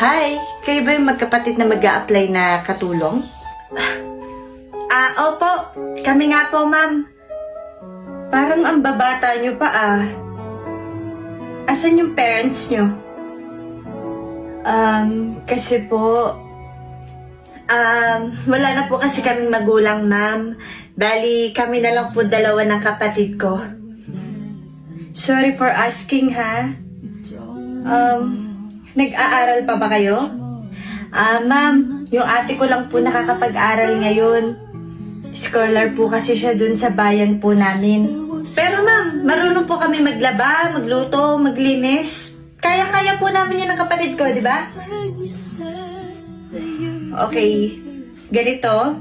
Hi! Kayo ba yung magkapatid na mag-a-apply na katulong? Opo. Kami nga po, ma'am. Parang ang babata nyo pa Asan yung parents nyo? Kasi po, wala na po kasi kaming magulang, ma'am. Bali, kami na lang po dalawa ng kapatid ko. Sorry for asking, ha? Nag-aaral pa ba kayo? Ma'am, yung ate ko lang po nakakapag-aral ngayon. Scholar po kasi siya dun sa bayan po namin. Pero ma'am, marunong po kami maglaba, magluto, maglinis. Kaya-kaya po namin yan ng kapatid ko, di ba? Okay, ganito.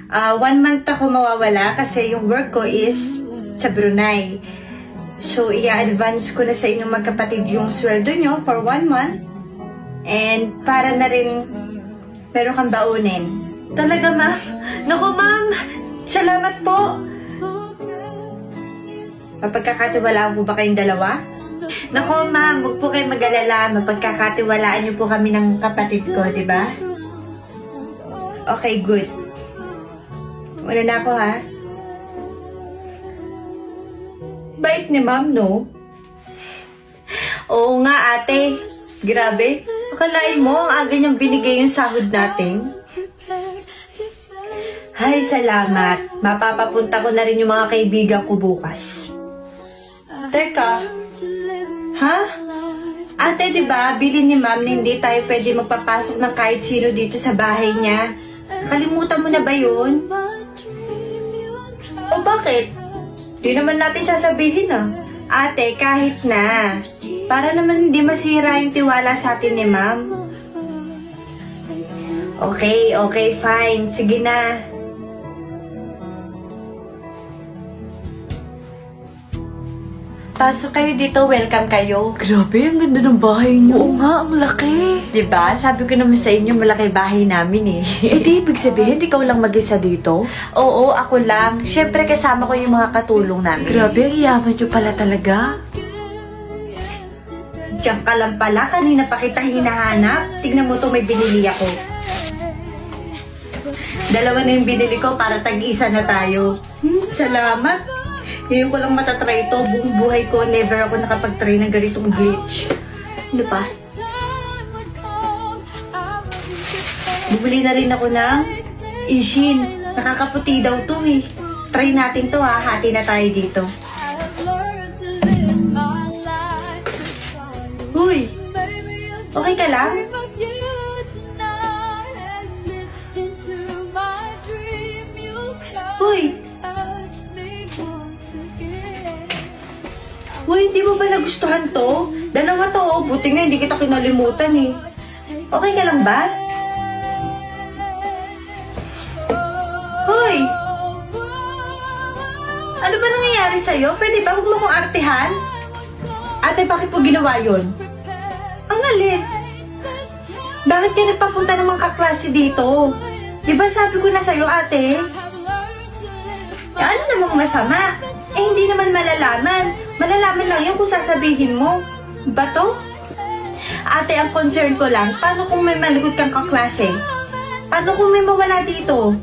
1 month ako mawawala kasi yung work ko is sa Brunei. So, i-advance ko na sa inyong magkapatid yung sweldo nyo for 1 month. And para na rin meron kang baunin. Talaga, ma'am? Naku, ma'am! Salamat po! Mapagkakatiwalaan po ba kayong dalawa? Naku, ma'am, huwag po kayong mag-alala. Mapagkakatiwalaan niyo po kami ng kapatid ko, di ba? Okay, good. Una na ako, ha? Bait ni ma'am, no? Oo nga, ate. Grabe. Akalain mo, ang aga niyang binigay yung sahod natin. Ay, salamat. Mapapapunta ko na rin yung mga kaibigan ko bukas. Teka. Ha? Ate, di ba, bilin ni ma'am na hindi tayo pwede magpapasok ng kahit sino dito sa bahay niya. Kalimutan mo na ba yun? O bakit? Di naman natin sasabihin, Ate, kahit na. Para naman hindi masira yung tiwala sa atin ni ma'am. Okay, fine. Sige na. Pasok kayo dito, welcome kayo. Grabe, ang ganda ng bahay niyo. Oo nga, ang laki. Diba? Sabi ko naman sa inyo, malaki bahay namin eh. Di ibig sabihin, ikaw lang mag-isa dito? Oo, ako lang. Siyempre, kasama ko yung mga katulong namin. Grabe, ang yaman niyo pala talaga. Diyan ka lang pala, kanina pa kita hinahanap. Tingnan mo to, may binili ako. Dalawa na yung binili ko para tag-isa na tayo. Salamat. Ngayon ko lang matatry ito. Buong buhay ko, never ako nakapag-try ng ganitong glitch. Ano pa? Bumili na rin ako ng Ishin. Nakakaputi daw to eh. Try natin to ha. Hati na tayo dito. Huy! Okay ka lang? Huy! Huy, hindi mo ba nagustuhan to? Dalawa to, oh. Buti nga hindi kita kinalimutan eh. Okay ka lang ba? Huy! Ano ba nangyayari sa'yo? Pwede ba huwag mo kong artehan? Ate, bakit po ginawa yun? Ang alin? Bakit ka nagpapunta ng mga kaklase dito? Di ba sabi ko na sa'yo, ate? Ano namang masama? Hindi naman malalaman. Malalaman lang yun kung sasabihin mo. Ba to? Ate, ang concern ko lang, paano kung may malagot kang kaklase? Paano kung may mawala dito?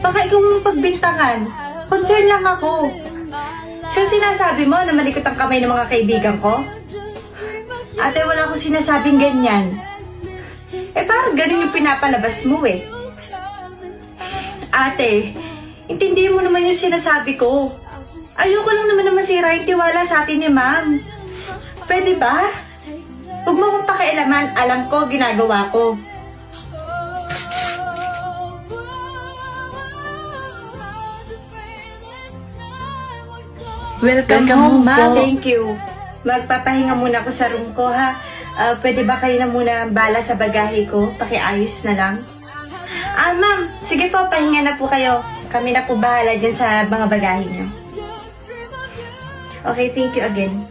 Baka ikaw mong pagbintangan. Concern lang ako. Siya sinasabi mo na malikot ang kamay ng mga kaibigan ko? Ate, wala akong sinasabing ganyan. Parang ganun yung pinapalabas mo eh. Ate, intindihin mo naman yung sinasabi ko. Ayoko lang naman na masira yung tiwala sa atin ni ma'am. Pwede ba? Huwag mo akong pakialaman, alam ko, ginagawa ko. Welcome po. home, ma'am. Thank you. Magpapahinga muna ako sa room ko, ha? Pwede ba kayo na muna bala sa bagahe ko? Pakiayos na lang. Ma'am, sige po, pahinga na po kayo. Kami na po bahala dyan sa mga bagahe niyo. Okay, thank you again.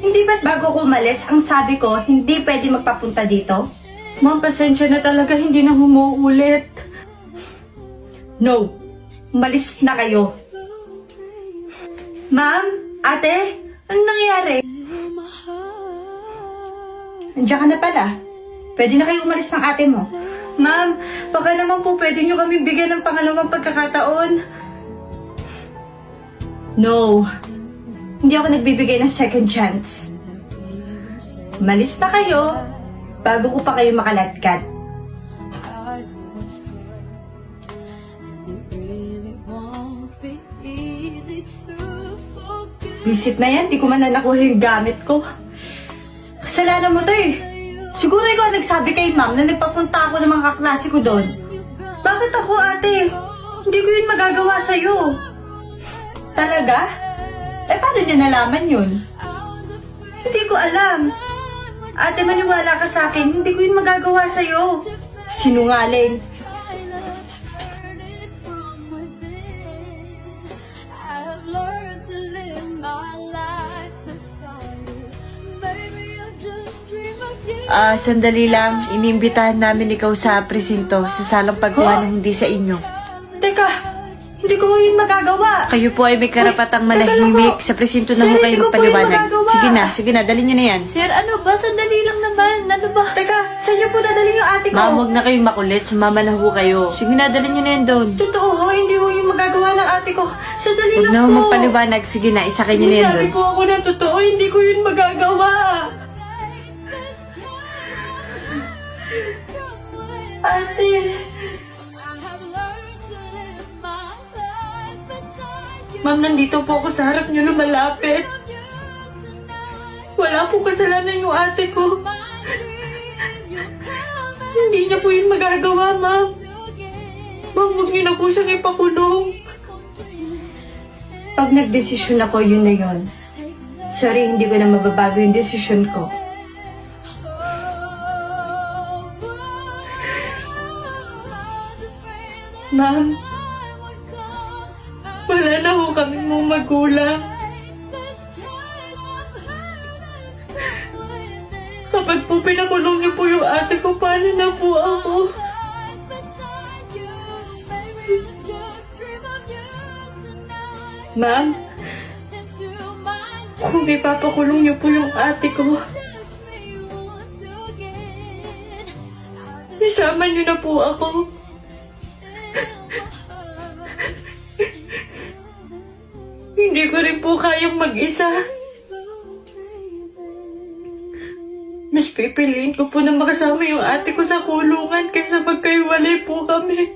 Hindi ba't bago ko umalis, ang sabi ko, hindi pwede magpapunta dito? Ma'am, pasensya na talaga, hindi na humuulit. No, umalis na kayo. Ma'am? Ate? Anong nangyayari? Andiyan ka na pala. Pwede na kayo umalis ng ate mo. Ma'am, baka naman po pwede nyo kami bigyan ng pangalawang pagkakataon. No. Hindi ako nagbibigay ng second chance. Malis na kayo bago ko pa kayo makalatkat. Visit na yan, di ko man na nakuha yung gamit ko. Kasalanan mo to eh. Siguro ikaw nagsabi kay ma'am na nagpapunta ako ng mga kaklase ko doon. Bakit ako, ate? Hindi ko yun magagawa sa'yo. Talaga? Eh, paano niya nalaman yun? Hindi ko alam. Ate, maniwala ka sa akin, hindi ko yun magagawa sa'yo. Sinungaling. Sandali lang. Iniimbitahan namin ikaw sa presinto sa salang pagkuha ng hindi sa inyo. Teka, hindi ko yun magagawa. Kayo po ay may karapatang Teka lang malahimik. po. Sa presinto Sir, na ho hindi kayo ko po yun magpaliwanag. magagawa. Sige na, dalhin nyo na yan. Sir, ano ba? Sandali lang naman. Ano ba? Teka, saan niyo po dadalhin yung ate ko? Ma'am, huwag na kayong makulit. Sumama na ho kayo. Sige na, dalhin nyo na yan doon. Totoo ho, hindi ho yung magagawa ng ate ko. Sandali Huwag lang na ho po. magpaliwanag. Sige na, isakay nyo na yan doon. Sabi po ako na totoo, hindi ko yun magagawa. Ate. Ma'am, nandito po ako sa harap niyo lumalapit. Wala po kasalanan yung ate ko. Hindi niya po yun magagawa, ma'am. Ma'am, huwag niyo na po siyang ipakulong. Pag nagdesisyon ako, yun na yun. Sorry, hindi ko na mababago yung desisyon ko. Ma'am, wala na ho kami mong magulang. Kapag po pinakulong niyo po yung ate ko, paano na po ako? Ma'am, kung ipapakulong niyo po yung ate ko, isama niyo na po ako. Hindi ko rin po kayang mag-isa. Mas pipiliin ko po na makasama yung ate ko sa kulungan kaysa magkaiwalay po kami.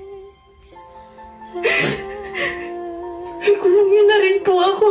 Kulungin na rin po ako.